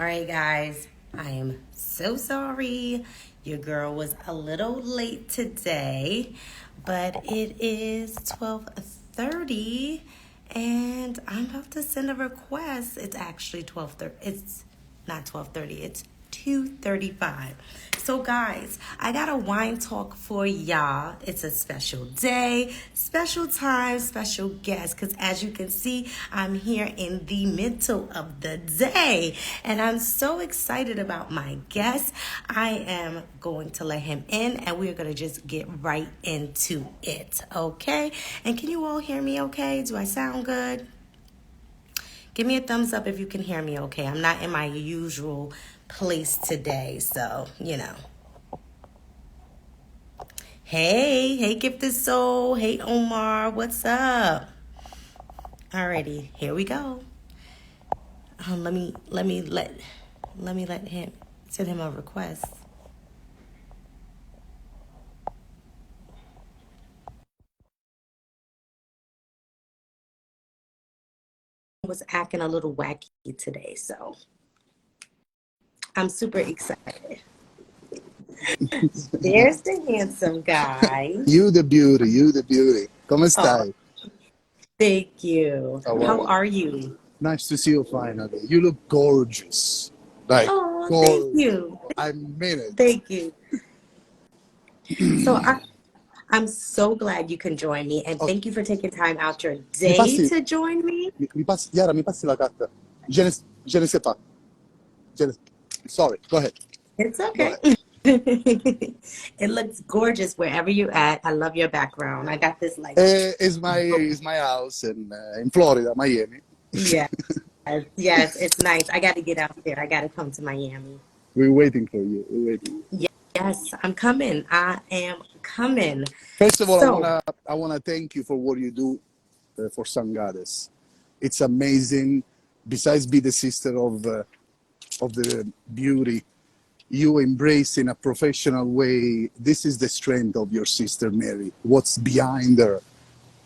All right, guys, I am so sorry. Your girl was a little late today, but it is 12:30 and I'm about to send a request. It's actually 12:30. It's not 12:30. It's 2:35. So guys, I got a wine talk for y'all. It's a special day, special time, special guest. Because as you can see, I'm here in the middle of the day. And I'm so excited about my guest. I am going to let him in and we're going to just get right into it. Okay? And can you all hear me okay? Do I sound good? Give me a thumbs up if you can hear me okay. I'm not in my usual place today, so. Hey, Gifted Soul. Hey, Omar. What's up? Alrighty, here we go. Let me let him send him a request. Was acting a little wacky today, so I'm super excited. There's the handsome guy. You the beauty, you the beauty. Come Oh, stai? thank you. How are How you? are you? Nice to see you finally. You look gorgeous. Like, Oh, thank gorgeous. you. I mean it. Thank you. So I'm so glad you can join me, and Oh, thank you for taking time out your mi day passi, to join me. Chiara, mi passi la carta. Je ne sais pas. Sorry, go ahead. It's Go okay. ahead. It looks gorgeous wherever you at. I love your background. I got this like, Is my house in Florida, Miami. yes, yes, it's nice. I got to get out there. I got to come to Miami. We're waiting for you. We're waiting. Yes, I'm coming. I am coming. First of all, So, I wanna thank you for what you do for Sun Goddess. It's amazing. Besides be the sister of the beauty, you embrace in a professional way. This is the strength of your sister Mary. What's behind her,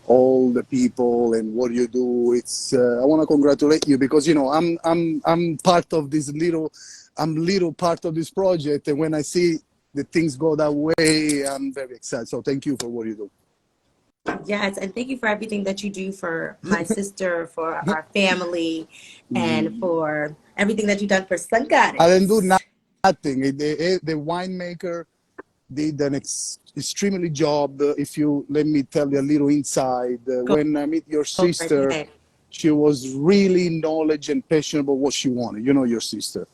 all the people and what you do. It's I want to congratulate you because I'm part of this little, I'm little part of this project, and when I see the things go that way, I'm very excited. So thank you for what you do. yes, and thank you for everything that you do for my sister, for our family, and for everything that you've done for Sun I didn't do Goddess. nothing. The winemaker did an extremely job. If you let me tell you a little inside, Go when I meet your right sister, ahead. she was really knowledge and passionate about what she wanted. You know your sister.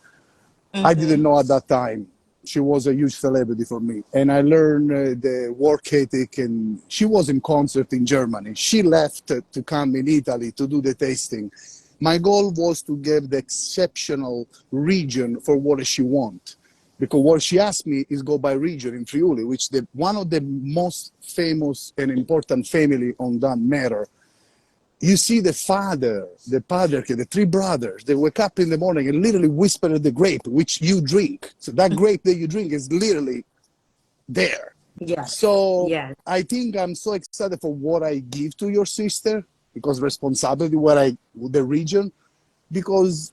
I didn't Mm-hmm. know at that time. She was a huge celebrity for me, and I learned the work ethic. And she was in concert in Germany. She left to come in Italy to do the tasting. My goal was to give the exceptional region for what she want, because what she asked me is go by region in Friuli, which the one of the most famous and important family on that matter. You see the father, the padre, the three brothers, they wake up in the morning and literally whisper at the grape, which you drink. So that grape that you drink is literally there. Yes, So yes, I think I'm so excited for what I give to your sister, because responsibility, what I, the region, because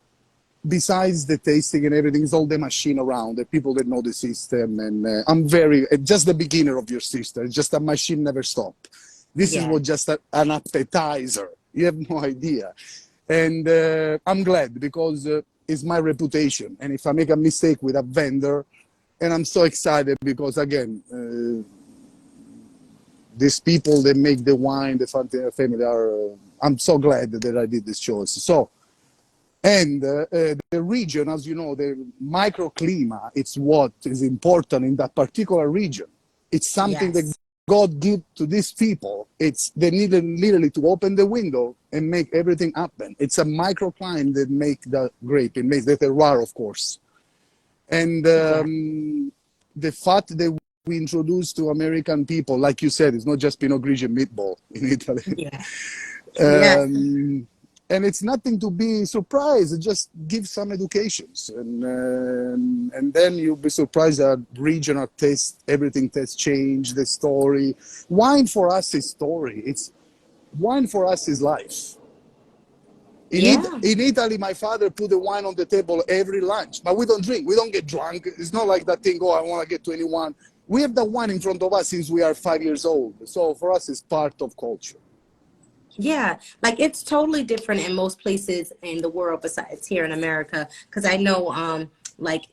besides the tasting and everything, it's all the machine around, the people that know the system. And I'm very, just the beginner of your sister. It's just a machine never stop. This is yes. what just an appetizer. You have no idea. And I'm glad because it's my reputation. And if I make a mistake with a vendor, and I'm so excited because again, these people that make the wine, the family are, I'm so glad that I did this choice. So, and the region, as you know, the microclimate, it's what is important in that particular region. It's something that Yes. God give to these people. It's they need literally to open the window and make everything happen. It's a microclimate that make the grape. It makes the terroir, of course. And Yes. the fact that we introduce to American people, like you said, it's not just Pinot Grigio meatball in Italy. Yeah. Yes. um, and it's nothing to be surprised. Just give some educations, and then you'll be surprised that regional taste, everything tastes change. The story, wine for us is story. It's wine for us is life. Yeah. In Italy, my father put the wine on the table every lunch, but we don't drink. We don't get drunk. It's not like that thing, oh, I want to get 21. We have the wine in front of us since we are 5 years old. So for us, it's part of culture. Yeah, like it's totally different in most places in the world besides here in America. Because I know, like,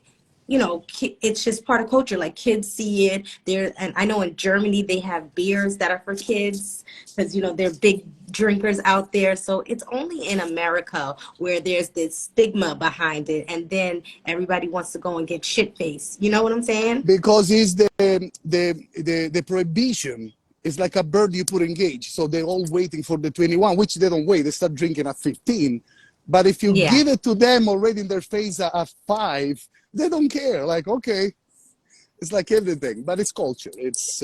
it's just part of culture. Like kids see it there, and I know in Germany they have beers that are for kids because they're big drinkers out there. So it's only in America where there's this stigma behind it, and then everybody wants to go and get shit faced. You know what I'm saying? Because it's the prohibition. It's like a bird you put in cage. So they're all waiting for the 21, which they don't wait. They start drinking at 15. But if you Yeah, give it to them already in their face at 5, they don't care. Like, okay, it's like everything, but it's culture. It's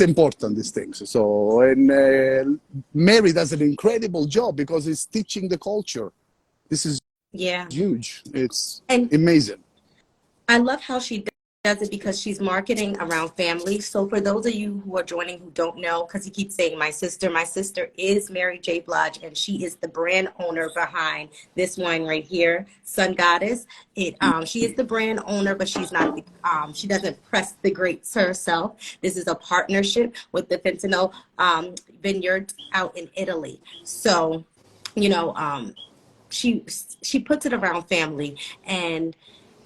important, these things. So, and Mary does an incredible job because it's teaching the culture. This is yeah. huge. It's And amazing. I love how she does it because she's marketing around family. So for those of you who are joining who don't know, because he keeps saying my sister is Mary J. Blige, and she is the brand owner behind this wine right here, Sun Goddess. She is the brand owner, but she's not the she doesn't press the grapes herself. This is a partnership with the Fentanyl vineyards out in Italy. So, you know, um, she puts it around family, and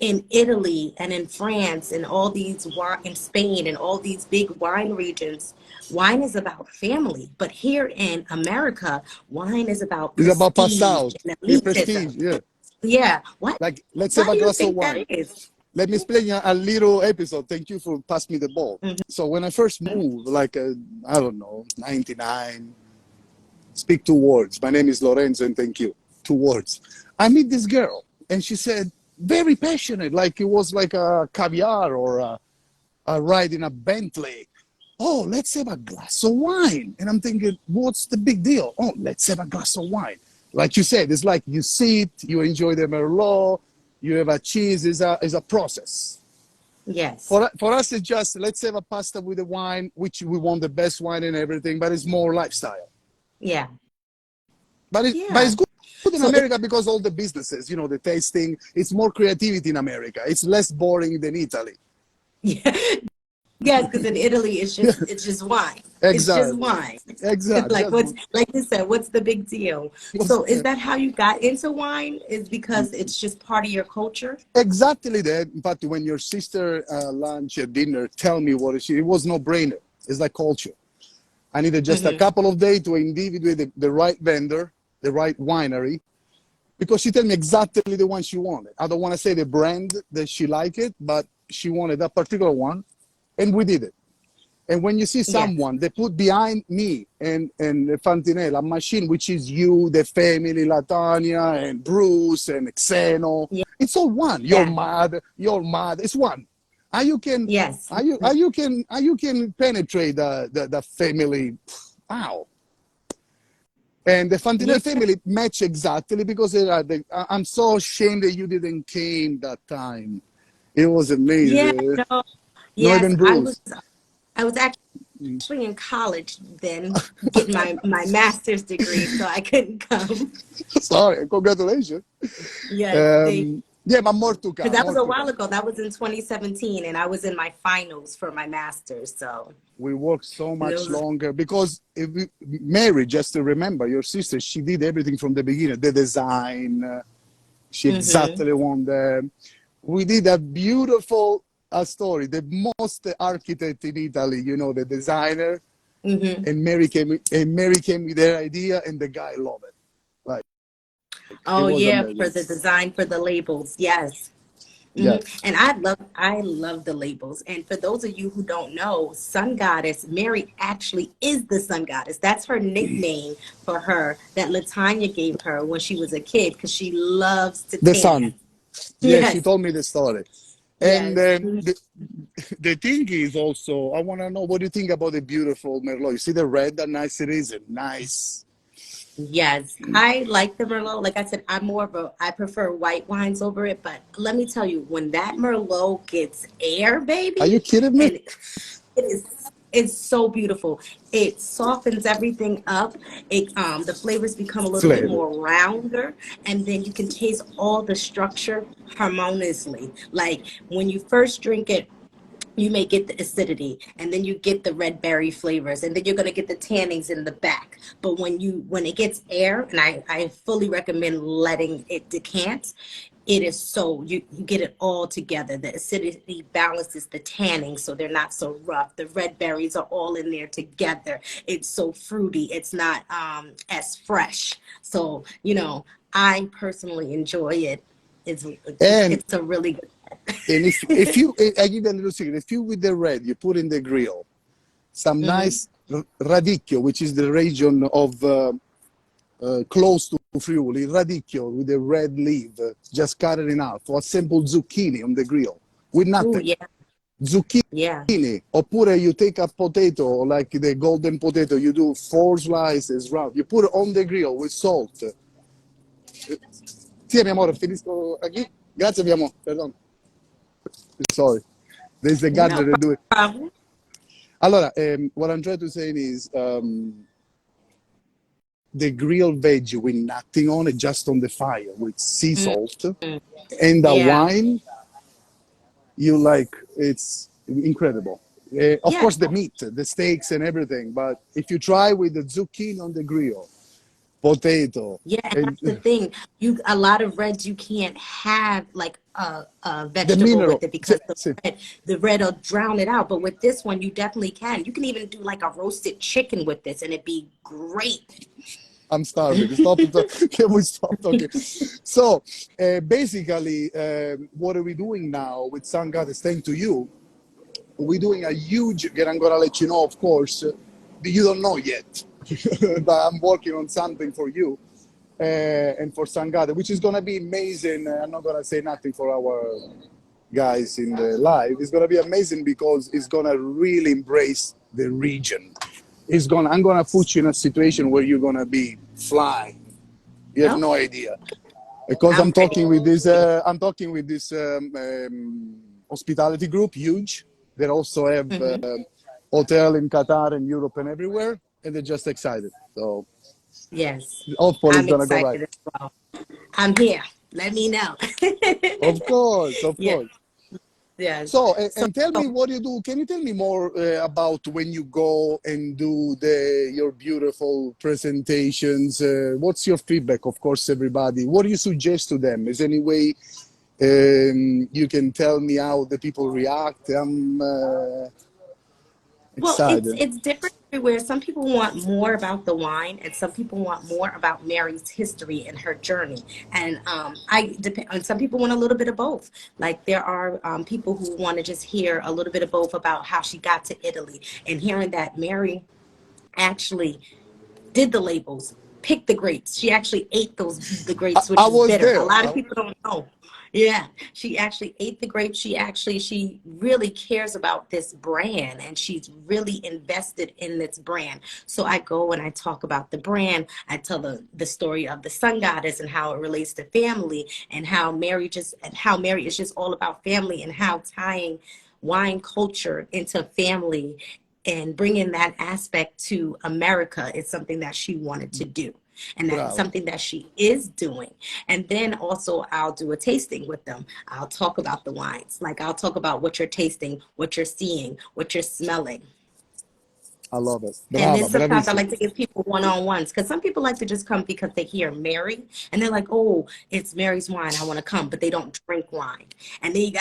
in Italy and in France and all these in Spain and all these big wine regions, wine is about family. But here in America, wine is about It's about pass prestige out. and Yeah, prestige. elitism. Yeah. Yeah. Like, let's have Why a do you glass of think that wine. is? Let me explain you a little episode. Thank you for passing me the ball. So when I first moved, like, I don't know, 99, speak 2 words. My name is Lorenzo and thank you. 2 words. I meet this girl and she said, very passionate, like it was like a caviar or a ride in a Bentley. Oh, let's have a glass of wine. And I'm thinking, what's the big deal? Oh, let's have a glass of wine. Like you said, it's like you sit, you enjoy the Merlot, you have a cheese, is a process. Yes. For us, it's just, let's have a pasta with the wine, which we want the best wine and everything, but it's more lifestyle. Yeah. But it's Yeah. good in So it America because all the businesses, the tasting, it's more creativity in America. It's less boring than Italy. yeah. Yes, because in Italy it's just wine. It's just Exactly. wine. Exactly. Like what's like you said, what's the big deal? So is that how you got into wine? Is because it's just part of your culture? Exactly that. In fact, when your sister lunch or dinner tell me what it was no brainer. It's like culture. I needed just a Hmm. couple of days to individuate the right vendor, the right winery, because she told me exactly the one she wanted. I don't want to say the brand that she liked it, but she wanted that particular one, and we did it. And when you see Yes. someone, they put behind me and Fantinella a machine, which is you, the family, Latania, and Bruce, and Xeno. Yeah. It's all one. Yeah. Your mad. It's one. How you can, Yes. how you can penetrate the family? Wow. And the Yeah. Fantinel family match exactly because I'm so ashamed that you didn't came that time. It was Yeah. amazing. No. Not Yes. even I was Bruce. I was actually in college then getting my master's degree, so I couldn't come. Sorry, congratulations. Yes. They Yeah, but more to Because come, that was more a to while come. ago. That was in 2017, and I was in my finals for my master's. So We worked so it much was. longer because Mary, just to remember, your sister, she did everything from the beginning. The design, she Hmm. exactly won the. We did a beautiful story. The most architect in Italy, the designer, Hmm. and Mary came with their idea, and the guy loved it. Like it Oh was yeah, for amazing. the design for the labels. Yes. Hmm. Yes, And I love the labels. And for those of you who don't know, Sun Goddess, Mary actually is the Sun Goddess. That's her nickname for her that Latanya gave her when she was a kid because she loves to the tan. sun. Yeah, she Yes. told me the story. And Yes. the thing is also, I want to know what do you think about the beautiful Merlot? You see the red, how nice it is, and nice. Yes, I like the Merlot. Like I said, I prefer white wines over it. But let me tell you, when that Merlot gets air, Are you baby, kidding me? and it is, It's so beautiful. It softens everything up. The flavors become a little bit Flavor. more rounder, and then you can taste all the structure harmoniously. Like when you first drink it, you may get the acidity, and then you get the red berry flavors, and then you're going to get the tannins in the back. But when it gets air, and I fully recommend letting it decant, it is so you get it all together. The acidity balances the tanning so they're not so rough. The red berries are all in there together. It's so fruity. It's not as fresh. So, I personally enjoy it. It's And it's a really good. and if you, I give you a little secret. If you with the red, you put in the grill some Hmm. nice radicchio, which is the region of close to Friuli, radicchio with a red leaf, just cut it in half, or a simple zucchini on the grill with Oh nothing. yeah, yeah, Zucchini, oppure you take a potato, like the golden potato, you do 4 slices round, you put it on the grill with salt. Sì, mio amore, finisco aquí. Grazie, mio amore, perdón. Sorry. There's the no gardener doing. problem. Allora, what I'm trying to say is the grilled veg with nothing on it, just on the fire with sea Mm, salt and the yeah, wine, you like, it's incredible. Of yeah, course, the meat, the steaks and everything, but if you try with the zucchini on the grill, potato, yeah, and and that's the thing. A lot of reds you can't have like a the vegetable mineral. with it because See, the red will drown it out. But with this one, you definitely can. You can even do like a roasted chicken with this, and it'd be great. I'm starving. Stop. Can we stop talking? So basically, what are we doing now with Sun Goddess? Thanks to you, we're doing a huge, that I'm gonna let you know, of course, you don't know yet, but I'm working on something for you and for Sangada, which is gonna be amazing. I'm not gonna say nothing for our guys in the live. It's gonna be amazing because it's gonna really embrace the region. I'm gonna put you in a situation where you're gonna be flying. You have Oh, no idea because I'm ready. I'm talking with this hospitality group, huge. They also have Hmm. hotel in Qatar and Europe and everywhere, and they're just excited. So Yes, hopefully it's I'm gonna go right. excited as well. I'm here. Let me know. Of course, of Yeah, course. yes. So, So and tell me what you do. Can you tell me more about when you go and do your beautiful presentations? What's your feedback? Of course, everybody. What do you suggest to them? Is any way you can tell me how the people react? I'm well, it's excited. it's different everywhere. Some people want more about the wine, and some people want more about Mary's history and her journey. And I depend. And some people want a little bit of both. Like there are people who want to just hear a little bit of both about how she got to Italy, and hearing that Mary actually did the labels, picked the grapes. She actually ate the grapes, which I is was bitter. A there. lot of people don't know. Yeah, she actually ate the grapes. She really cares about this brand, and she's really invested in this brand. So I go and I talk about the brand. I tell the story of the sun goddess and how it relates to family, and how Mary is just all about family, and how tying wine culture into family and bringing that aspect to America is something that she wanted to do. And that's Bravo. something that she is doing. And then also, I'll do a tasting with them. I'll talk about the wines. Like, I'll talk about what you're tasting, what you're seeing, what you're smelling. I love it. And then Brava, sometimes I bravissimo. like to give people one-on-ones because some people like to just come because they hear Mary and they're like, oh, it's Mary's wine. I want to come, but they don't drink wine. And then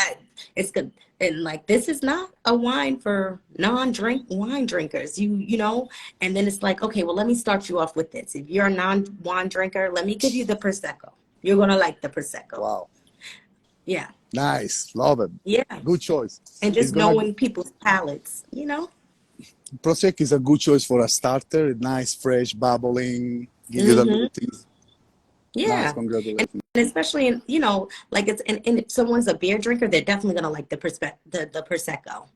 it's good. And like, this is not a wine for non-drink wine drinkers, and then it's like, okay, well, let me start you off with this. If you're a non-wine drinker, let me give you the Prosecco. You're going to like the Prosecco. Wow. Yeah. Nice. Love it. Yeah. Good choice. And It's just gonna knowing people's palates. Prosecco is a good choice for a starter. Nice, fresh, bubbling. Give you the Mm-hmm. little things. Nice. Yeah. And Congratulations. especially like and if someone's a beer drinker, they're definitely gonna like the Prosecco.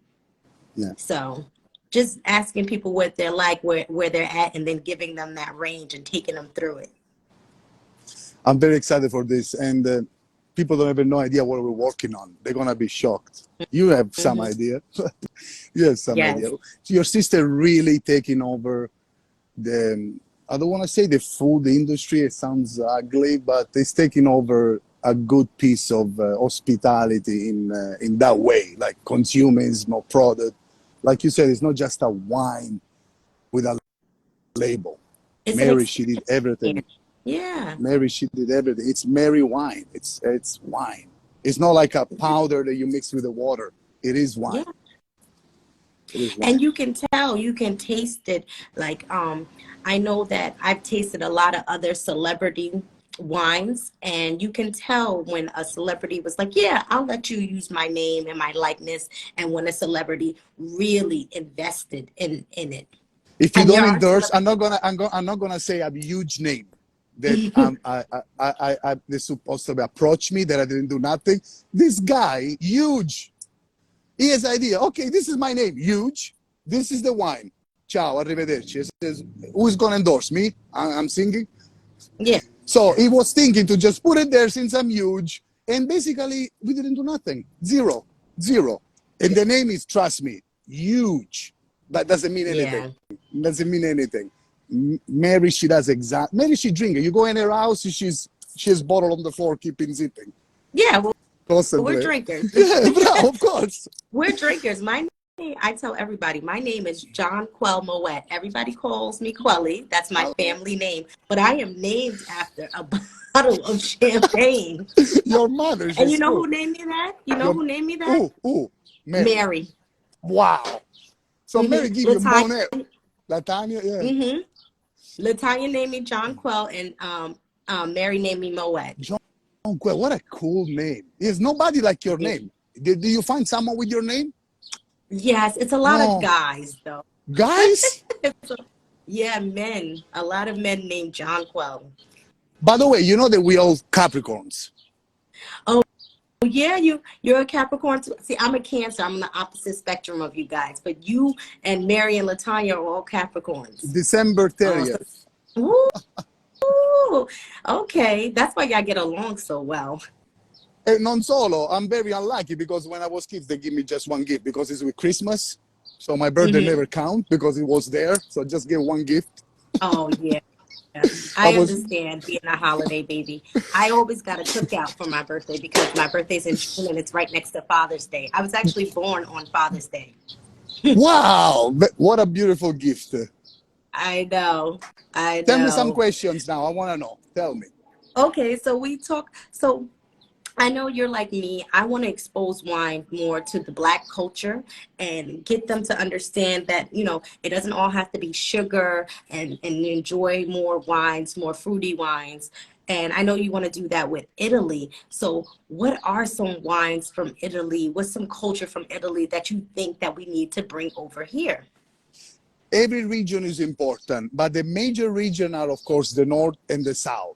Yeah. So just asking people what they're like, where they're at, and then giving them that range and taking them through it. I'm very excited for this. And people don't have no idea what we're working on. They're gonna be shocked. You have some Hmm. idea. You have some idea. Yes. Your sister really taking over the, I don't want to say the food industry, it sounds ugly, but it's taking over a good piece of hospitality in that way, like consumerism of product. Like you said, it's not just a wine with a label. It's an Mary, she did experience. everything. Yeah. Mary, she did everything. It's Mary wine. It's wine. It's not like a powder that you mix with the water. It is Yeah. wine. It is And wine. you can tell, you can taste it. Like, I know that I've tasted a lot of other celebrity wines, and you can tell when a celebrity was like, "Yeah, I'll let you use my name and my likeness," and when a celebrity really invested in it. If you And there don't are endorse, celebrities. I'm not gonna say a huge name that they're supposed to approach me that I didn't do nothing. This guy, huge. He has idea. Okay, this is my name, huge. This is the wine. Ciao, arrivederci. He says, who's gonna endorse me? I'm singing. Yeah. So he was thinking to just put it there since I'm huge, and basically we didn't do nothing. Zero, zero. And the name is, trust me, huge. That doesn't mean anything. Yeah. Doesn't mean anything. Mary, she does exact. Mary, she drink it. You go in her house, she's bottle on the floor, keeping sipping. Yeah. Well, we're Constantly. drinkers. Yeah, bro, of course. We're drinkers. My name, I tell everybody, my name is John Quell Moet. Everybody calls me Quelly. That's my family name. But I am named after a bottle of champagne. Your mother, And you she's know cool. who named me that? You know Your, who named me that? Mary. Mary. Wow. So Mary give you Latanya. bon air. Latanya, yeah. Latanya named me John Quell, and Mary named me Moet. John Quell, what a cool name. There's nobody like your name. Did you find someone with your name? Yes, it's a lot of No. guys though. Guys? Yeah, men. A lot of men named John Quell. By the way, you know that we all Capricorns. Oh, yeah, you're a Capricorn too. See, I'm a Cancer. I'm on the opposite spectrum of you guys. But you and Mary and Latanya are all Capricorns. December Oh, 30th. ooh, okay. That's why y'all get along so well. And non solo, I'm very unlucky because when I was kids, they give me just one gift because it's with Christmas. So my birthday Hmm. never count because it was there. So just give one gift. Oh, yeah. I I was, understand being a holiday baby. I always got a cookout for my birthday because my birthday's in June and it's right next to Father's Day. I was actually born on Father's Day. wow, what a beautiful gift. I know. I Tell me some know. questions now. I want to know. Tell me. Okay, so we talk. So I know you're like me. I want to expose wine more to the Black culture and get them to understand that, it doesn't all have to be sugar and enjoy more wines, more fruity wines. And I know you want to do that with Italy. So what are some wines from Italy? What's some culture from Italy that you think that we need to bring over here? Every region is important, but the major region are, of course, the north and the south.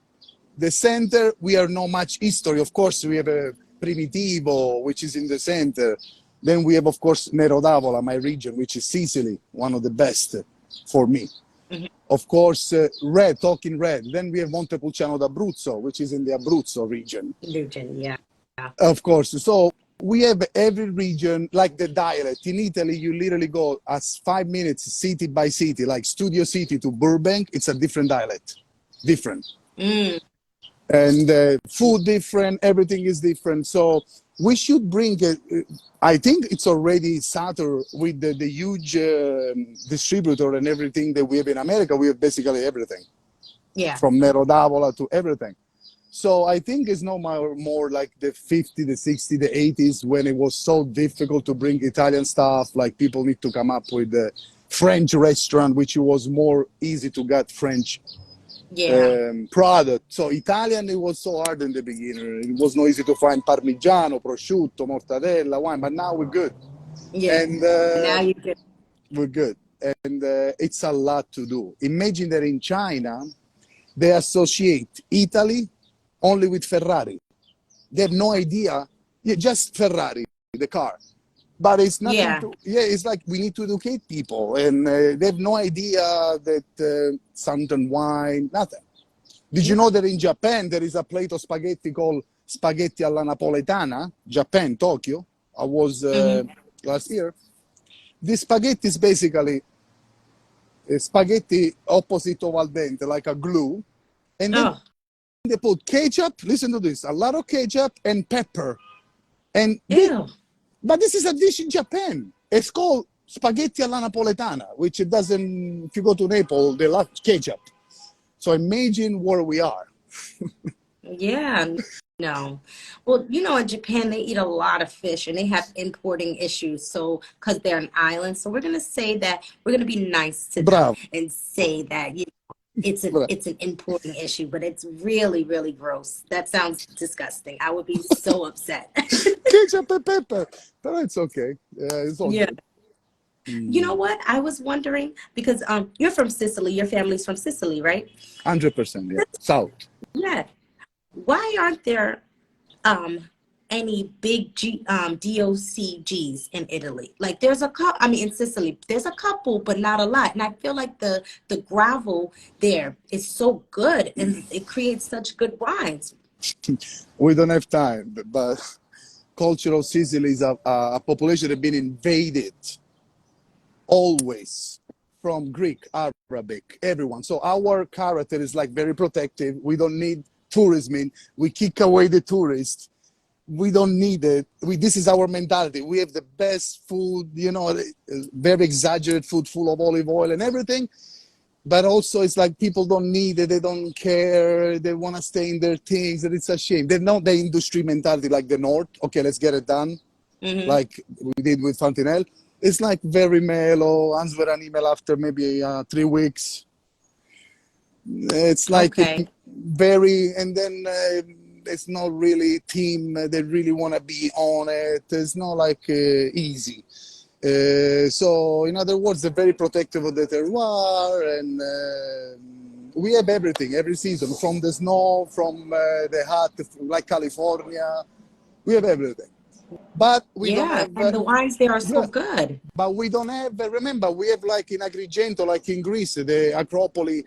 The center, we are not much history. Of course, we have a Primitivo, which is in the center. Then we have, of course, Nero d'Avola, my region, which is Sicily, one of the best for me. Mhm. Of course, red, talking red. Then we have Montepulciano d'Abruzzo, which is in the Abruzzo region. Lucan, yeah. Of course. So we have every region, like the dialect. In Italy, you literally go as 5 minutes, city by city, like Studio City to Burbank. It's a different dialect, different. Mm, And food different, everything is different. So we should bring I think it's already started with the huge distributor and everything that we have in America. We have basically everything yeah. from Nero d'Avola to everything. So I think it's no more like the 50, the 60, the 80s when it was so difficult to bring Italian stuff. Like people need to come up with the French restaurant, which was more easy to get French Yeah. product. So Italian, it was so hard in the beginning. It was not easy to find Parmigiano, prosciutto, mortadella, wine, but now we're good. Yeah. And Now you get. we're good. And it's a lot to do. Imagine that in China, they associate Italy only with Ferrari. They have no idea. Yeah, just Ferrari, the car. But it's nothing Yeah. to, yeah, it's like we need to educate people. And they have no idea that Santon wine, nothing. Did you Yeah. know that in Japan there is a plate of spaghetti called spaghetti alla napoletana, Japan, Tokyo. I was Hmm. last year. This spaghetti is basically spaghetti opposite of al dente, like a glue. And then Oh, they put ketchup, listen to this, a lot of ketchup and pepper. And ew. but this is a dish in Japan. It's called spaghetti alla napoletana, which it doesn't, if you go to Naples, they love ketchup. So imagine where we are. Yeah, no. Well, in Japan, they eat a lot of fish and they have importing issues. So, because they're an island. So, we're going to be nice to them Bravo. and say that, it's an importing issue, but it's really, really gross. That sounds disgusting. I would be so upset. Ketchup and pepper. But it's okay. It's all Yeah. good. You know what? I was wondering because you're from Sicily. Your family's from Sicily, right? 100%, yeah. South. Yeah. Why aren't there um any big DOCGs in Italy? Like there's a couple, I mean in Sicily, there's a couple, but not a lot. And I feel like the gravel there is so good and it creates such good wines. We don't have time, but culture of Sicily is a population that has been invaded always from Greek, Arabic, everyone. So our character is like very protective. We don't need tourism in. We kick away the tourists. We don't need it. This is our mentality. We have the best food, very exaggerated food full of olive oil and everything. But also it's like people don't need it. They don't care. They want to stay in their things. And it's a shame. They're not the industry mentality like the North. Okay, let's get it done Hmm. like we did with Fantinel. It's like very mellow, answer an email after maybe 3 weeks. It's like Okay. very, and then it's not really team. They really want to be on it. It's not like easy. So, in other words, they're very protective of the terroir, and we have everything every season, from the snow, from the hot, like California. We have everything, but we don't Yeah, have. and the wines there are so Yeah, good. but we don't have. Remember, we have like in Agrigento, like in Greece, the Acropoli.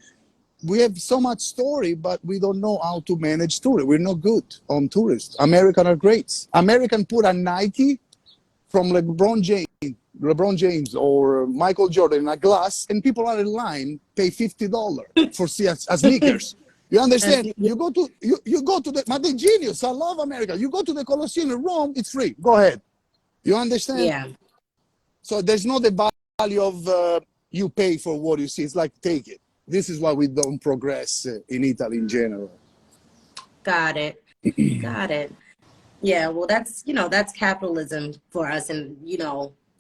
We have so much story, but we don't know how to manage tourists. We're not good on tourists. American are great. American put a Nike from LeBron James or Michael Jordan in a glass, and people are in line pay $50 for see a sneakers. You understand? Yeah. You go to the, but the genius. I love America. You go to the Colosseum in Rome, it's free. Go ahead. You understand? Yeah, So there's not the value of you pay for what you see. It's like take it. This is why we don't progress in Italy in general. got it. Got it. Yeah, well, that's capitalism for us. And,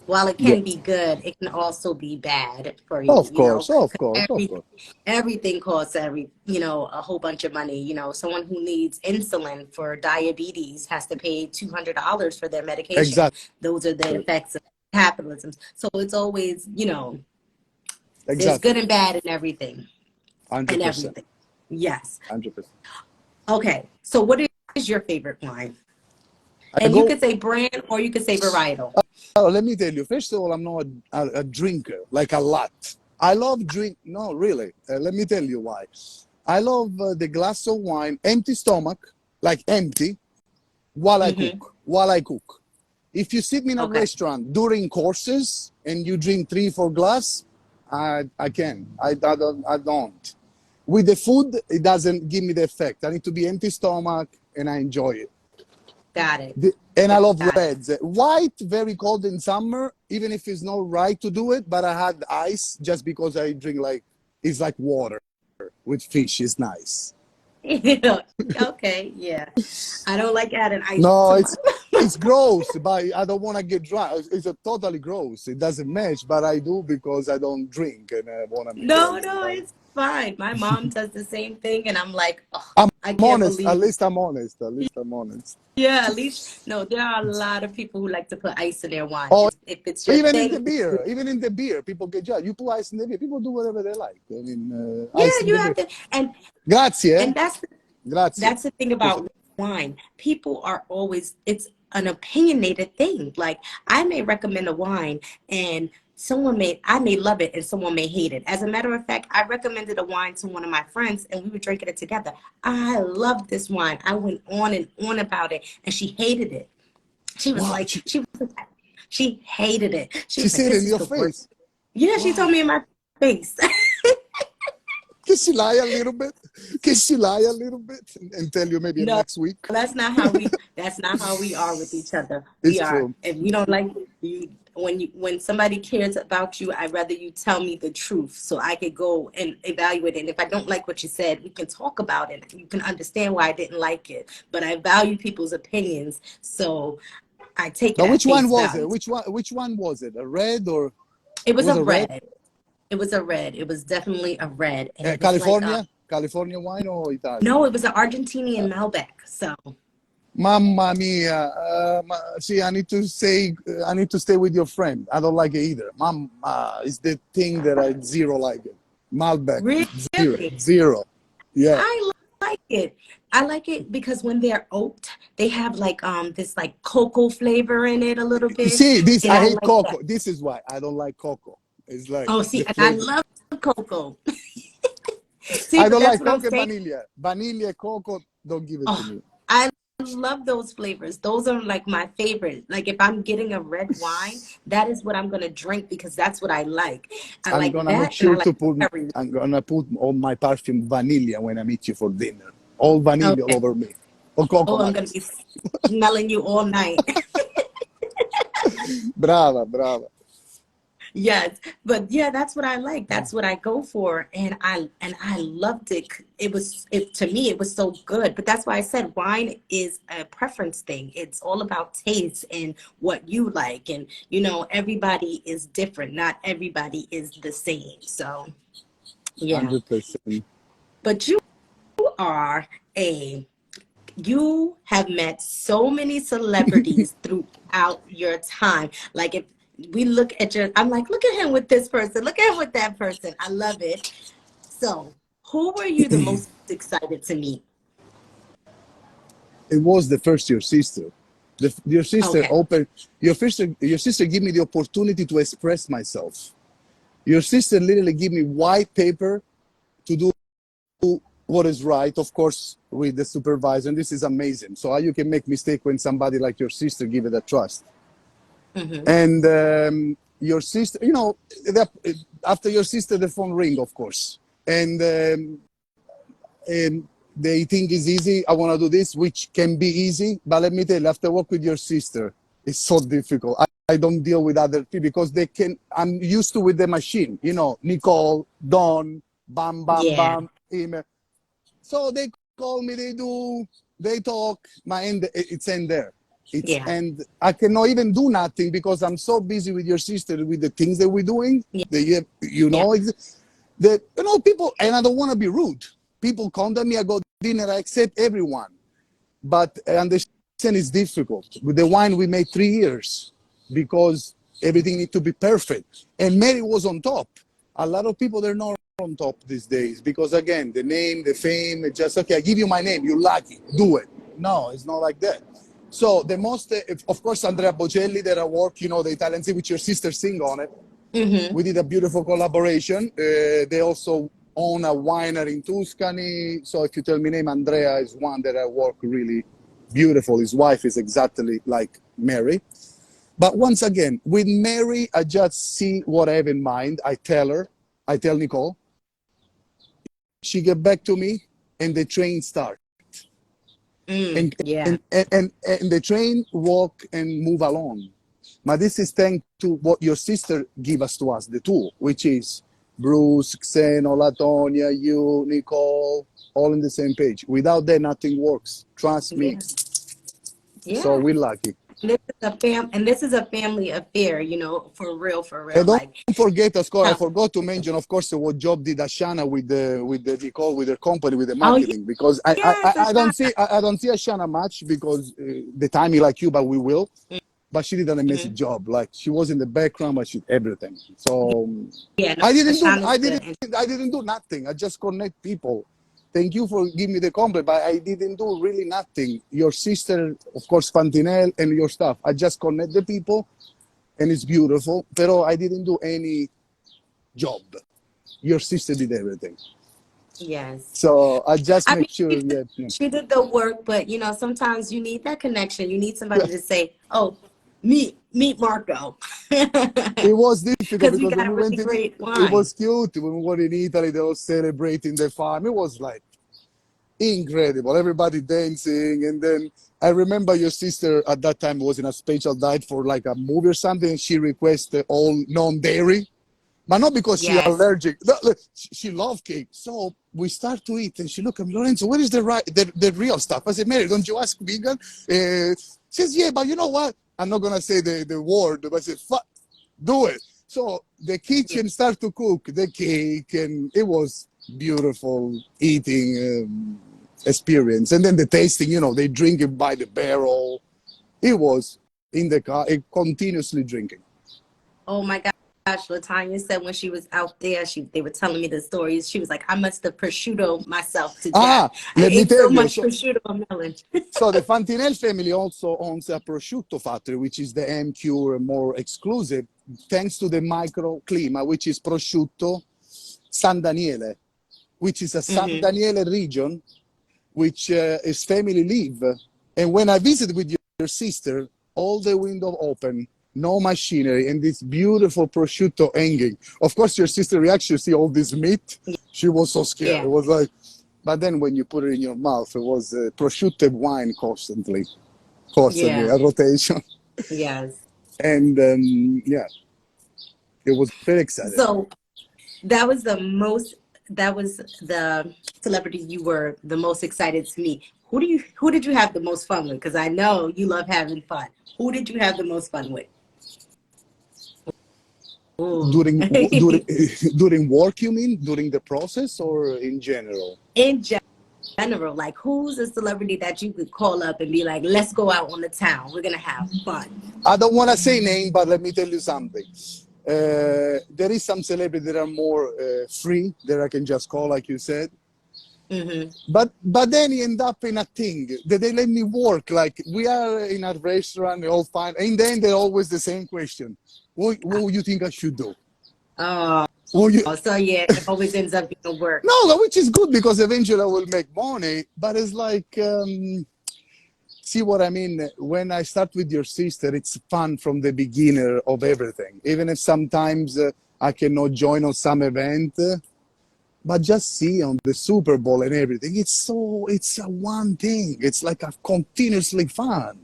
while it Yeah. can be good, it can also be bad for you, Of course, of 'cause course, of course. everything costs a whole bunch of money. Someone who needs insulin for diabetes has to pay $200 for their medication. Exactly, Those are the effects of capitalism. So it's always, there's good exactly. and bad in everything and 100%. everything. Yes. 100%. Okay. So what is your favorite wine? I And you go. could say brand or you could say varietal. Oh, let me tell you. First of all, I'm not a drinker like a lot. I love drink. No, really. Let me tell you why. I love the glass of wine, empty stomach, like empty, while I Hmm. cook. While I cook. If you sit me in a Okay. restaurant during courses and you drink 3, 4 glass, I can. I don't. With the food, it doesn't give me the effect. I need to be empty stomach and I enjoy it. Got it. And I love Got it. reds. White, very cold in summer, even if it's not right to do it. But I had ice just because I drink like it's like water with fish. It's nice. Okay. Yeah. I don't like adding ice No, to it's my. it's gross, but I don't want to get dry. It's a totally gross. It doesn't match, but I do because I don't drink and I want to No, maintain. no, it's fine. My mom does the same thing, and I'm like, oh, I'm I can't honest. At believe. least I'm honest. At least I'm honest. Yeah, at least no. There are a lot of people who like to put ice in their wine. Oh, If it's your even in the thing, beer, even in the beer, people get judged. You put ice in the beer, people do whatever they like. I mean, yeah, ice in you the have beer. to. Grazie, And grazie. that's the thing Scusami. about wine. People are always, it's an opinionated thing. Like I may recommend a wine and I may love it and someone may hate it. As a matter of fact, I recommended a wine to one of my friends and we were drinking it together. I love this wine. I went on and on about it and she hated it. She was Wow. like, she hated it. She She was like, said this in is your the worst. face. Yeah, she told Wow. me in my face. Can she lie a little bit? Can she lie a little bit and tell you maybe No, next week? that's not how we are with each other. It's We are, true. if you don't like you, when somebody cares about you, I'd rather you tell me the truth so I could go and evaluate it. And if I don't like what you said, we can talk about it. You can understand why I didn't like it. But I value people's opinions, so I take it But at which one face was it? value. Which one was it? A red or It it was was a a red? red. It was a red. It was definitely a red. And it was like California? California wine or Italian? no, it was an Argentinian Malbec. So Mamma mia. See, I need to stay with your friend. I don't like it either. Mamma is the thing that I zero like it. Malbec, zero, really, zero. Yeah. I like it. I like it because when they're oaked, they have like this like cocoa flavor in it a little You bit, see, this and I I hate like that. cocoa. This is why I don't like cocoa. It's like Oh, the see, and I flavor. love cocoa. See, I but don't that's like what I'm cocoa and saying. vanilla. Vanilla, cocoa, don't give it to Oh, me. I love those flavors. Those are like my favorite. Like if I'm getting a red wine, that is what I'm gonna drink because that's what I like. I I'm like gonna make that, and I sure like to put. berries. I'm gonna put all my perfume vanilla when I meet you for dinner. All vanilla all Okay. over me. Or Oh, I'm gonna coconut. be smelling you all night. Brava, brava. Yes, but yeah, that's what I like. That's what I go for, and I loved it. It to me it was so good. But that's why I said wine is a preference thing. It's all about taste and what you like, and everybody is different. Not everybody is the same. So yeah, 100%. but are a you have met so many celebrities throughout your time. Like if we look at I'm like, look at him with this person, look at him with that person. I love it. So, who were you the most excited to meet? It was the first your sister. Your sister Okay. opened. Your sister gave me the opportunity to express myself. Your sister literally gave me white paper to do what is right, of course, with the supervisor. And this is amazing. So how you can make mistake when somebody like your sister give it a trust. Mm-hmm. And your sister, after your sister, the phone ring, of course. And they think it's easy. I want to do this, which can be easy. But let me tell you, after work with your sister, it's so difficult. I don't deal with other people because I'm used to with the machine, Nicole, Don, bam, bam, Yeah. bam, email. So they call me, they talk, my end, it's end there. Yeah. And I cannot even do nothing because I'm so busy with your sister with the things that we're doing. Yeah. That Yeah. that people, and I don't want to be rude. People contact me, I go dinner, I accept everyone. But I understand it's difficult. With the wine, we made 3 years because everything needs to be perfect. And Mary was on top. A lot of people, they're not on top these days because, again, the name, the fame, it's just, okay, I give you my name, you're lucky, do it. No, it's not like that. So the most, of course, Andrea Bocelli, that I work, the Italian scene, which your sister sing on it. Mm-hmm. We did a beautiful collaboration. They also own a winery in Tuscany. So if you tell me name, Andrea is one that I work really beautiful. His wife is exactly like Mary. But once again, with Mary, I just see what I have in mind. I tell Nicole, she get back to me, and the train start. And, Yeah. and the train walk and move along. But this is thanks to what your sister give us to us, the tool, which is Bruce, Xeno, Latonia, you, Nicole, all in the same page. Without that, nothing works. Trust me. Yeah. So Yeah. we're lucky. This is a family affair, for real. And don't Like forget, Oscar, I how forgot to mention, of course, what job did Ashana with the Nicole, with their company, with the oh marketing, because I I, yes, I a I don't shot. see I don't see Ashana much because the timing like you, but we will. But she did an amazing Mm-hmm. job. Like she was in the background, but she did everything. So Yeah, no, I didn't do Ashana's good. And I didn't do nothing. I just connect people. Thank you for giving me the compliment, but I didn't do really nothing. Your sister, of course, Fantinel, and your staff. I just connect the people, and it's beautiful. Pero I didn't do any job. Your sister did everything. Yes. So I just I make mean, sure, yeah. Yeah. she did the work, but sometimes you need that connection. You need somebody to say, "Oh, meet Marco," It was difficult because we because when got a we went really in, great it wine. was cute. When we were in Italy, they were celebrating the farm. It was like incredible. Everybody dancing. And then I remember your sister at that time was in a special diet for like a movie or something. And she requested all non-dairy, but not because she Yes. allergic. No, look, she loved cake. So we start to eat, and she look at me, Lorenzo, what is the real stuff? I said, Mary, don't you ask vegan? She says, yeah, but you know what? I'm not gonna say the word, but I said, fuck, do it. So the Yeah. kitchen start to cook the cake, and it was beautiful eating experience. And then the tasting, they drink it by the barrel. It was in the car, continuously drinking. Oh my gosh, Latanya said when she was out there, they were telling me the stories. She was like, "I must have prosciutto myself to death. Ah, I let me ate tell so you. much So, prosciutto and melon." so the Fantinel family also owns a prosciutto factory, which is the MQ more exclusive, thanks to the microclima, which is prosciutto San Daniele, which is a San Hmm. Daniele region, which his family live. And when I visited with your sister, all the window open, no machinery, and this beautiful prosciutto hanging. Of course, your sister reaction, see all this meat, she was so scared. It Yeah. was like, but then when you put it in your mouth, it was prosciutto wine constantly, Yeah. a rotation. Yes. And yeah, it was very excited. So that was the celebrity you were the most excited to meet. Who did you have the most fun with? Because I know you love having fun. Who did you have the most fun with? Ooh. During during during work, you mean during the process or in general? In general, like who's a celebrity that you could call up and be like, let's go out on the town. We're gonna have fun. I don't want to say name, but let me tell you something. There is some celebrities that are more free that I can just call, like you said. Hmm. But then you end up in a thing that they let me work. Like we are in a restaurant, they all fine. And then they're always the same question. What you think I should do? Oh, What you, so yeah, it always ends up being work. no, which is good because eventually I will make money. But it's like, see what I mean? When I start with your sister, it's fun from the beginner of everything. Even if sometimes I cannot join on some event, but just see on the Super Bowl and everything, it's a one thing. It's like a continuously fun.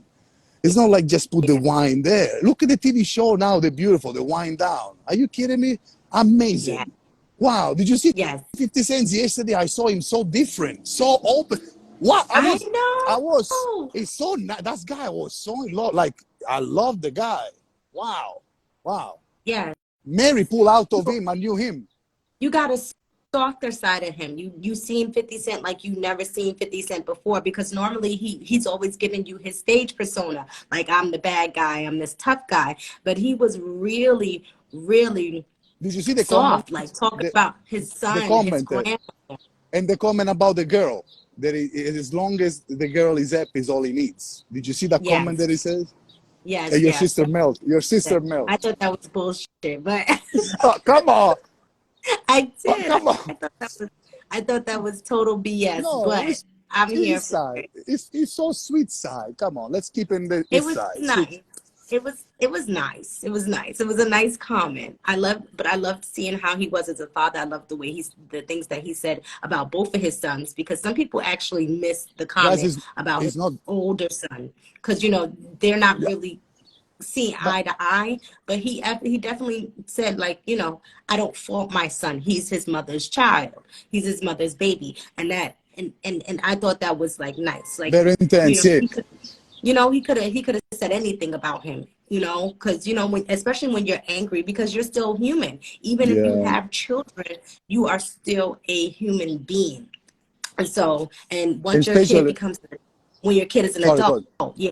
It's not like just put the Yeah. wine there. Look at the TV show now, the beautiful, the wine down. Are you kidding me? Yeah. Amazing. Wow, did you see Yes. 50 Cents yesterday? I saw him so different, so open. Wow, I know. it's so, that guy was so in love. Like, I love the guy. Wow, wow. Yes. Mary pulled out of You, him, I knew him. you got a softer side of him. You seen 50 Cent like you never seen 50 Cent before, because normally he's always giving you his stage persona. Like, I'm the bad guy, I'm this tough guy. But he was really, really Did you see the comment? soft, like talking The, about his the son, his comment, grandma. and the comment about the girl. That as long as the girl is happy, is all he needs. Did you see that comment Yes. that he says? Yes, Your yes. sister melt. Your sister I melt. thought that was bullshit, but Oh, come on. I Oh, did. come on. I thought that was total BS, No, but it's I'm here his for side. it. It's so sweet side. Come on, let's keep in It his was side. Sweet. nice. It was nice. It was nice. It was a nice comment. I loved seeing how he was as a father. I loved the things that he said about both of his sons, because some people actually missed the Guys, comment about his it's not. older son, because they're not Yeah, really seeing but eye to eye. But he definitely said, like, I don't fault my son. He's his mother's child. He's his mother's baby, and I thought that was like nice. Like, very intense. Yeah, he could he could have said anything about him, because especially when you're angry, because you're still human. Even if you yeah. have children, you are still a human being. And so, and once your kid Especially, becomes, when your kid is an sorry, adult, God. yeah.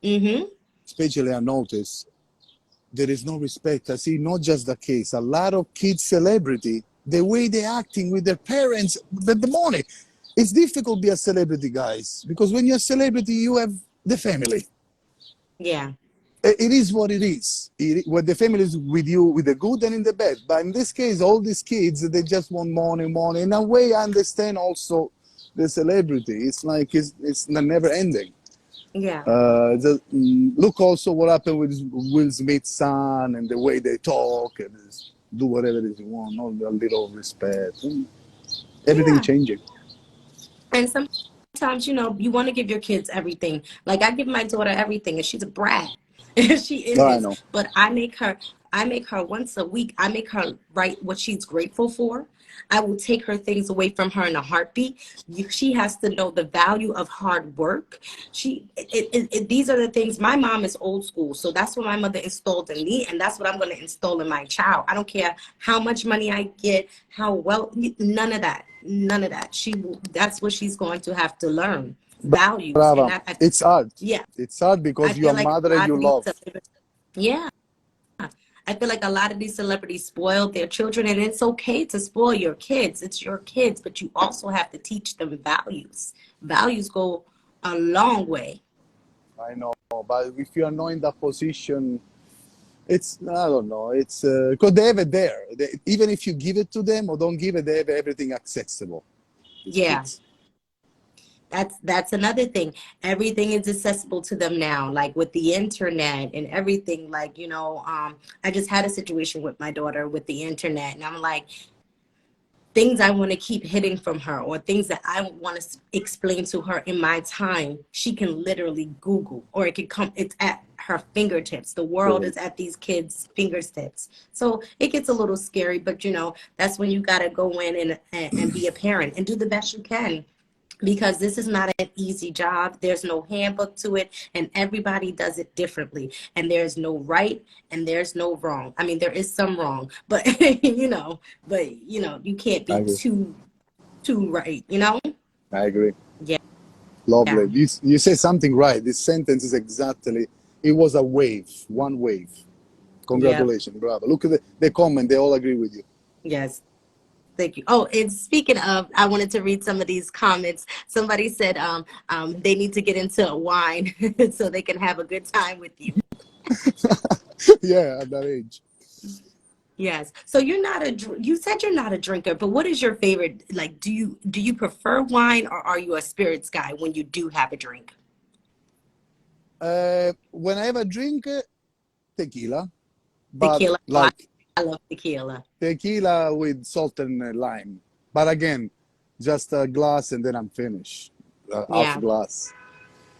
Mm-hmm. Especially, I notice there is no respect. I see not just the case. A lot of kids celebrity, the way they're acting with their parents, the money. It's difficult to be a celebrity, guys, because when you're a celebrity, you have the family. Yeah. It is what it is. When the family is with you, with the good and in the bad. But in this case, all these kids, they just want money, money. In a way, I understand also the celebrity. It's like it's never ending. Yeah. Look also what happened with Will Smith's son and the way they talk and do whatever it is you want. All a little respect. Everything Yeah. changing. And sometimes, you want to give your kids everything. Like I give my daughter everything, and she's a brat. She No, I is. know. But I make her once a week. I make her write what she's grateful for. I will take her things away from her in a heartbeat. She has to know the value of hard work. These are the things. My mom is old school, so that's what my mother installed in me, and that's what I'm going to install in my child. I don't care how much money I get, how well, none of that, none of that. That's what she's going to have to learn, values, and Brava. that. It's hard. Yeah, It's hard I because you feel are like mother a and lot you of these. love. Yeah. I feel like a lot of these celebrities spoil their children, and it's okay to spoil your kids. It's your kids, but you also have to teach them values. Values go a long way. I know. But if you are not in that position, it's, I don't know. It's because they have it there. Even if you give it to them or don't give it, they have everything accessible. These Yeah, kids. that's another thing. Everything is accessible to them now, like with the internet and everything. Like, I just had a situation with my daughter with the internet, and I'm like, things I want to keep hiding from her or things that I want to explain to her in my time, she can literally Google, or it could come, it's at her fingertips. The world True. is at these kids' fingertips. So it gets a little scary, but that's when you got to go in and be a parent and do the best you can, because this is not an easy job. There's no handbook to it, and everybody does it differently. And there's no right and there's no wrong. I mean, there is some wrong, but you can't I be agree. too right. I agree. Yeah, yeah, Lovely. You say something right. This sentence is exactly, it was a wave, one wave. yeah. Congratulations. Bravo. Look at the comment. They all agree with you. Yes. Thank you. Oh, and speaking of, I wanted to read some of these comments. Somebody said they need to get into wine so they can have a good time with you. Yeah, at that age. Yes. So you said you're not a drinker, but what is your favorite? Like, do you prefer wine, or are you a spirits guy when you do have a drink? When I have a drink, tequila, but Tequila. Oh, like I love tequila. tequila with salt and lime. But again, just a glass and then I'm finished. Half Yeah. glass.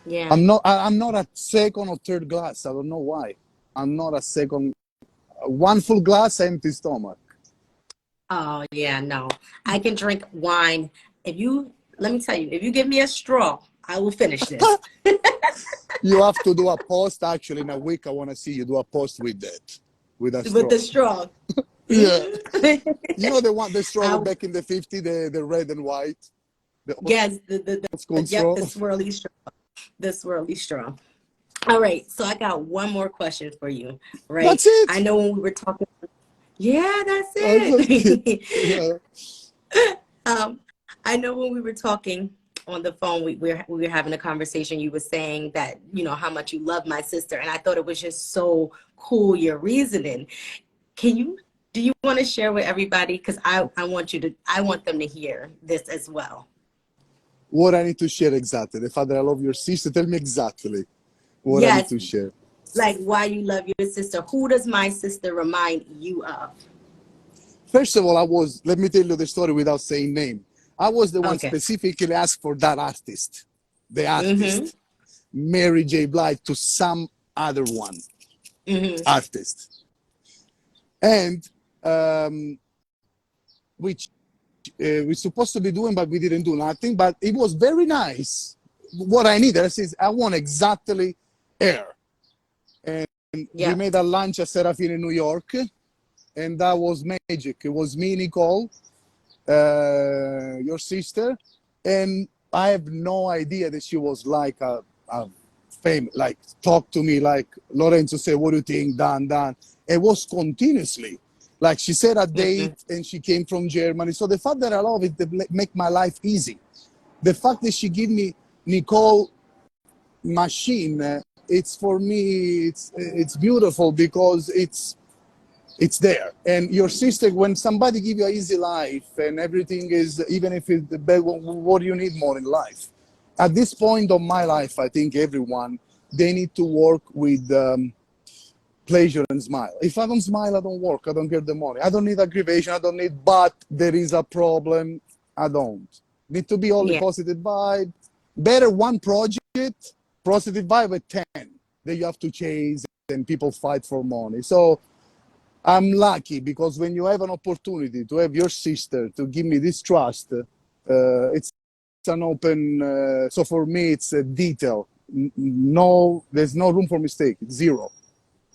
Yeah. I'm not a second or third glass. I don't know why. I'm not a second. One full glass, empty stomach. Oh, yeah, no. I can drink wine. Let me tell you, if you give me a straw, I will finish this. You have to do a post actually in a week. I want to see you do a post with that, with a With straw. the straw. Yeah. Mhm. You know the straw I, back in the 50s, the red and white, the old yes, school yep, straw. the swirly straw. The swirly straw. All right, so I got one more question for you, right? That's it. I know when we were talking. Yeah, that's I'm just kidding. it. Yeah. um, I know when we were talking on the phone, we were having a conversation. You were saying that how much you love my sister, and I thought it was just so cool your reasoning. Can you do you want to share with everybody? Because I want them to hear this as well. What I need to share exactly. The fact that I love your sister. Tell me exactly what I need Yes, to share. like why you love your sister. Who does my sister remind you of? First of all, let me tell you the story without saying name. I was the one Okay. specifically asked for that artist, the Mm-hmm. artist, Mary J. Blige, to some other one Mm-hmm. artist. And which we're supposed to be doing, but we didn't do nothing. But it was very nice. What I needed is I want exactly air. And we Yep. made a lunch at Serafine in New York, and that was magic. It was me, Nicole, your sister, and I have no idea that she was like a fame, like talk to me, like Lorenzo say, what do you think, Dan? It was continuously. Like she said a Mm-hmm. date and she came from Germany. So the fact that I love it, make my life easy. The fact that she give me Nicole machine it's for me, it's beautiful because it's there. And your sister, when somebody give you an easy life and everything is, even if it's the bad, what do you need more in life? At this point of my life, I think everyone, they need to work with pleasure and smile. If I don't smile, I don't work. I don't get the money. I don't need aggravation. I don't need, but there is a problem. I don't. Need to be only Yeah. positive vibe. Better one project, positive vibe with 10 that you have to chase and people fight for money. So I'm lucky because when you have an opportunity to have your sister to give me this trust, it's an open. So for me, it's a detail. No, there's no room for mistake. Zero.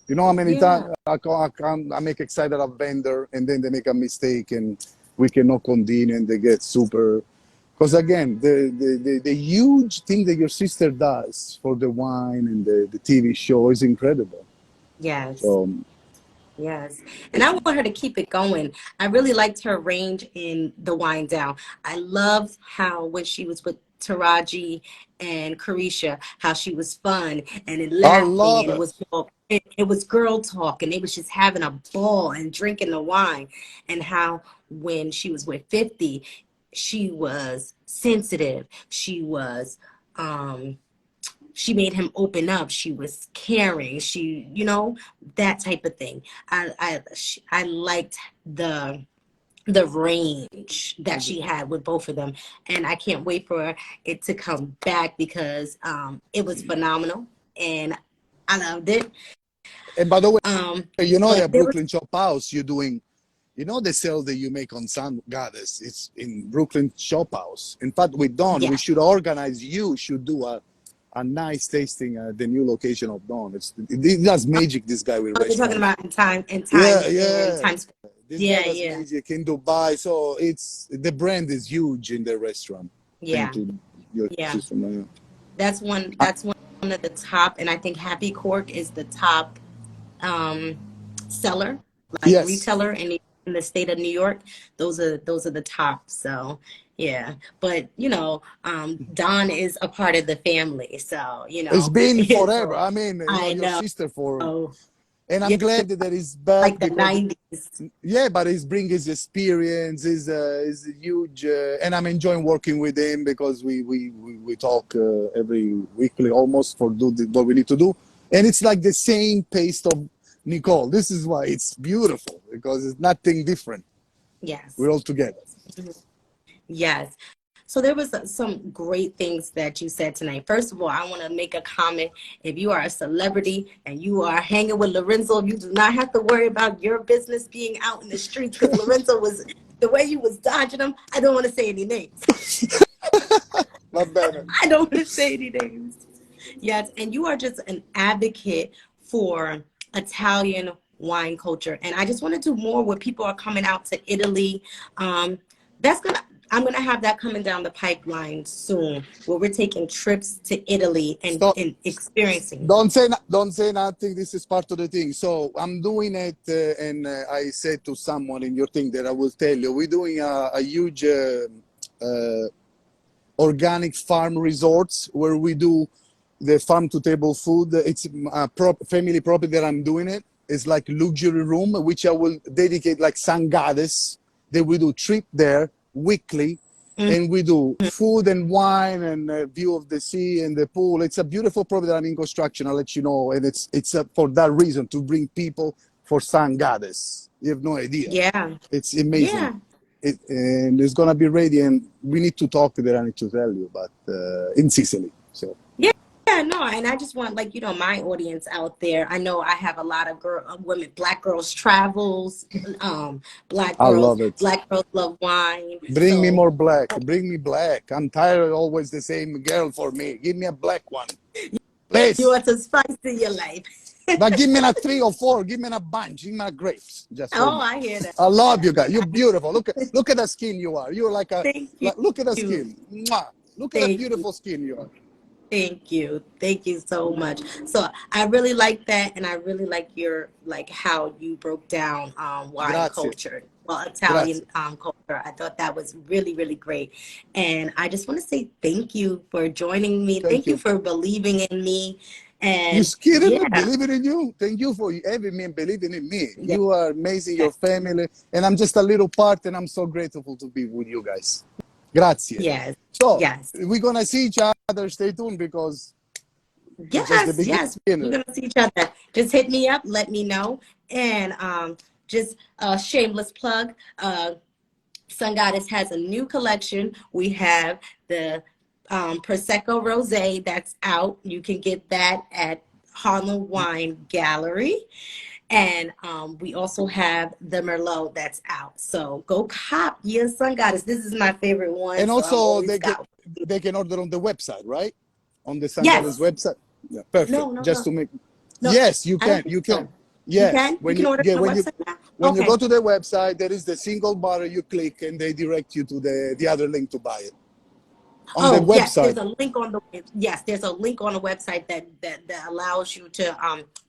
You know how many Yeah. times I make excited a vendor and then they make a mistake and we cannot continue and they get super. Because again, the huge thing that your sister does for the wine and the TV show is incredible. Yes. So Yes. And I want her to keep it going. I really liked her range in the wind down. I loved how when she was with Taraji and Carisha, how she was fun and I laughing love and it was it. all it was girl talk and they was just having a ball and drinking the wine. And how when she was with 50, she was sensitive. Um she made him open up. She was caring. She, that type of thing. I liked the range that she had with both of them, and I can't wait for it to come back because it was phenomenal and I loved it. And by the way, you know But that there was Brooklyn Chop House you're doing, you know the sale that you make on Sun Goddess, it's in Brooklyn Shop House. In fact, with Dawn, we yeah. should organize, you should do a nice tasting at the new location of Dawn. It does magic, this guy with Oh, you're talking restaurant. about Yeah, in yeah. Times Square. This guy Yeah, does yeah, magic in Dubai. So the brand is huge in the restaurant. Thank yeah, you, your yeah. sister Maya. That's one of the top, and I think Happy Cork is the top um seller, like Yes, retailer in the state of New York. Those are the top. So yeah. But Don is a part of the family. So, it's been forever. so I mean, I your know. sister for, and I'm Yeah, glad that he's back like the because 90s. yeah, but he's bring his experience, is huge, and I'm enjoying working with him because we talk every weekly almost for what we need to do, and it's like the same pace of Nicole. This is why it's beautiful because it's nothing different. Yes. We're all together. Mhm. Yes. So there was some great things that you said tonight. First of all, I want to make a comment. If you are a celebrity and you are hanging with Lorenzo, you do not have to worry about your business being out in the streets because Lorenzo was the way you was dodging him. I don't want to say any names. Not bad. I don't want to say any names. Yes, and you are just an advocate for Italian wine culture. And I just want to do more where people are coming out to Italy. Um, that's gonna I'm gonna have that coming down the pipeline soon, where we're taking trips to Italy Stop. and experiencing. Don't say nothing. This is part of the thing. So I'm doing it, and I said to someone in your thing that I will tell you. We're doing a huge uh, organic farm resorts where we do the farm to table food. It's a family property that I'm doing it. It's like luxury room, which I will dedicate like San Gades. That we do trip there weekly, Mhm. and we do food and wine and view of the sea and the pool. It's a beautiful property that I'm in construction. I'll let you know, and it's for that reason to bring people for San Gades. You have no idea. Yeah, It's amazing. yeah. And it's gonna be ready, and we need to talk there. I need to tell you, but in Sicily. So Yeah, yeah, no, and I just want like my audience out there. I know I have a lot of women, Black girls travels, um, I love it. Black girls love wine. Bring me So more black. Bring me black. I'm tired of always the same girl for me. Give me a black one, you please. want some spice in your life. But give me a three or four. Give me a bunch. Give me a grapes just for Oh, me. I hear that. I love you guys. You're I beautiful. Look at the skin you are. You're thank look at the you, skin. Mwah. Look at the thank you. beautiful skin you are. Thank you. Thank you so much. So I really like that and I really like your how you broke down wine Grazie. culture. Well, Italian Grazie. culture. I thought that was really, really great. And I just want to say thank you for joining me. Thank Thank you you. for believing in me You And scared me, yeah, believing in you. Thank you for having me and believing in me. yeah, You are amazing, yeah, your family, and I'm just a little part, and I'm so grateful to be with you guys. Grazie. yes, So yes, we're gonna see each other. Stay tuned because it's just the yes, yes. We're beginning. gonna see each other. Just hit me up, let me know, and just a shameless plug. Sun Goddess has a new collection. We have the Prosecco Rosé that's out. You can get that at Harlem Wine Gallery. And we also have the Merlot that's out. So go cop your Sun Goddess. This is my favorite one, And so I'm also always scouting. they can order on the website, right? On the Sangale's Yes. website. Yeah, perfect. No, no, Just no. to make. No, Yes, you I don't can. think You can. so. You Yes, can? You can order on the website now? when you Okay. go to the website, there is the single bar you click, and they direct you to the other link to buy it on the Oh, yes, website. there's a link on the there's a link on the website that allows you to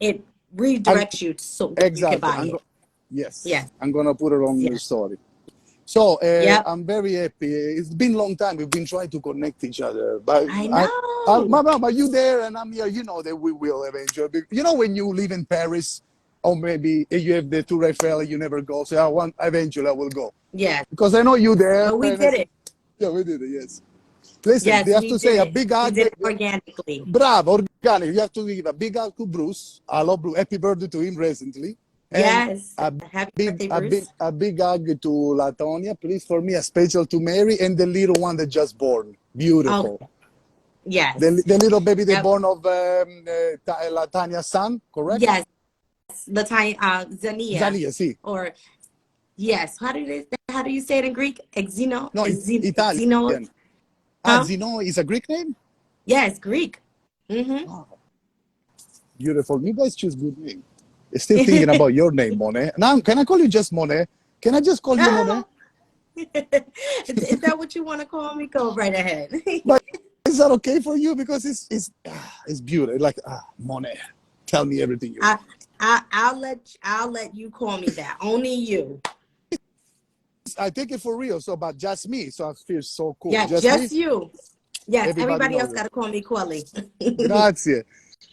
it I'm, redirects you so where you can exactly. buy it. Yes, Yes. I'm gonna put it on the Yes. story. So Yep. I'm very happy. It's been a long time. We've been trying to connect each other, but I know. Mama, you there and I'm here. You know that we will eventually. You know when you live in Paris, or maybe you have the Tour Eiffel, you never go. So eventually I will go Yes. because I know you there. Well, we And I did said, it. yeah, we did it. Yes. Listen, they Yes, have we to did say a it. big We hug. did it organically. Bravo, organic. You have to give a big hug to Bruce. I love Bruce. Happy birthday to him recently. And Yes. a Happy birthday, Bruce. big hug to Latonia. Please, for me, a special to Mary and the little one that just born. Beautiful. Okay. Yes. The little baby they Yep. born of Latania's son, correct? Yes. Latina, Zania, Zania, sì. or yes. How do you say it in Greek? Exino, No, Exino, Italian. Ah, huh? Zino is a Greek name? Yes, Greek. Mm-hmm. Oh, beautiful. You guys choose good name. Still thinking about your name, Monet. Now, can I call you just Monet? Can I just call you Monet? Ah, is that what you want to call me? Go right ahead. But is that okay for you? Because it's beautiful. Like Monet, tell me everything you I, want. I'll let you call me that. Only you. I take it for real. So, but just me. So I feel so cool. Yeah, Just me. just you. Yes, Everybody everybody knows else it. got to call me Quelly. Grazie.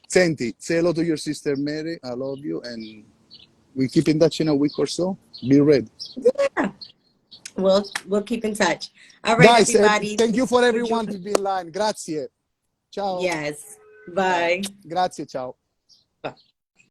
Senti, say hello to your sister Mary. I love you, and we keep in touch in a week or so. Be ready, Yeah, we'll keep in touch. All right, guys. everybody. Thank you for For everyone to joining. be in line. Grazie. Ciao. Yes. Ciao. Bye. Grazie. Ciao. Bye.